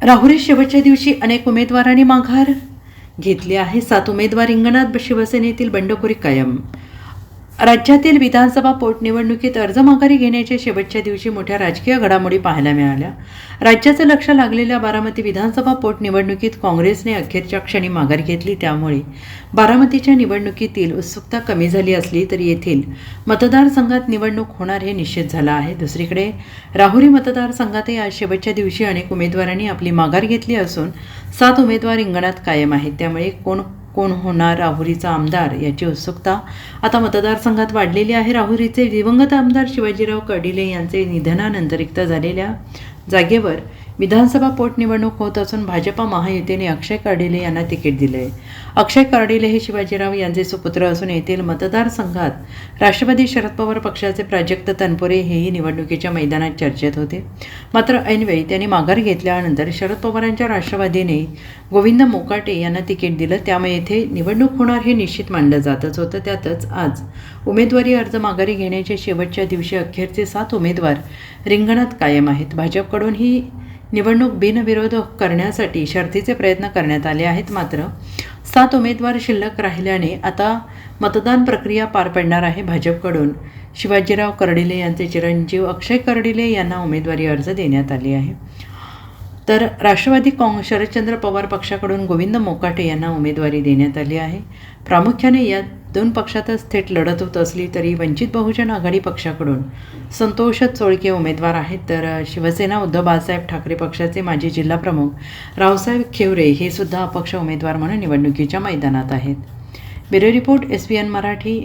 राहुरी शेवटच्या दिवशी अनेक उमेदवारांनी माघार घेतली आहे. 7 उमेदवार रिंगणात, शिवसेनेतील बंडखोरी कायम. राज्यातील विधानसभा पोटनिवडणुकीत अर्ज माघारी घेण्याच्या शेवटच्या दिवशी मोठ्या राजकीय घडामोडी पाहायला मिळाल्या. राज्याचं लक्ष लागलेल्या बारामती विधानसभा पोटनिवडणुकीत काँग्रेसने अखेरच्या क्षणी माघार घेतली. त्यामुळे बारामतीच्या निवडणुकीतील उत्सुकता कमी झाली असली तरी येथील मतदारसंघात निवडणूक होणार हे निश्चित झालं आहे. दुसरीकडे राहुरी मतदारसंघातही आज शेवटच्या दिवशी अनेक उमेदवारांनी आपली माघार घेतली असून 7 उमेदवार रिंगणात कायम आहेत. त्यामुळे कोण होणार राहुरीचा आमदार याची उत्सुकता आता मतदारसंघात वाढलेली आहे. राहुरीचे दिवंगत आमदार शिवाजीराव कर्डिले यांचे निधनानंतर रिक्त झालेल्या जागेवर विधानसभा पोटनिवडणूक होत असून भाजपा महायुतीने अक्षय कर्डिले यांना तिकीट दिले आहे. अक्षय कर्डिले हे शिवाजीराव यांचे सुपुत्र असून येथील मतदारसंघात राष्ट्रवादी शरद पवार पक्षाचे प्राजक्त तनपुरे हेही निवडणुकीच्या मैदानात चर्चेत होते. मात्र ऐनवेळी त्यांनी माघार घेतल्यानंतर शरद पवारांच्या राष्ट्रवादीने गोविंद मोकाटे यांना तिकीट दिलं. त्यामुळे येथे निवडणूक होणार हे निश्चित मानलं जातच होतं. त्यातच आज उमेदवारी अर्ज माघारी घेण्याच्या शेवटच्या दिवशी अखेरचे 7 उमेदवार रिंगणात कायम आहेत. भाजपकडून ही निवडणूक बिनविरोध करण्यासाठी शर्थीचे प्रयत्न करण्यात आले आहेत. मात्र 7 उमेदवार शिल्लक राहिल्याने आता मतदान प्रक्रिया पार पडणार आहे. भाजपकडून शिवाजीराव कर्डिले यांचे चिरंजीव अक्षय कर्डिले यांना उमेदवारी अर्ज देण्यात आले आहे. तर राष्ट्रवादी शरदचंद्र पवार पक्षाकडून गोविंद मोकाटे यांना उमेदवारी देण्यात आली आहे. प्रामुख्याने या 2 पक्षातच थेट लढत होत असली तरी वंचित बहुजन आघाडी पक्षाकडून संतोष चोळके उमेदवार आहेत. तर शिवसेना उद्धव बाळासाहेब ठाकरे पक्षाचे माजी जिल्हाप्रमुख रावसाहेब खेवरे हे सुद्धा अपक्ष उमेदवार म्हणून निवडणुकीच्या मैदानात आहेत. Bureau report SBN Marathi.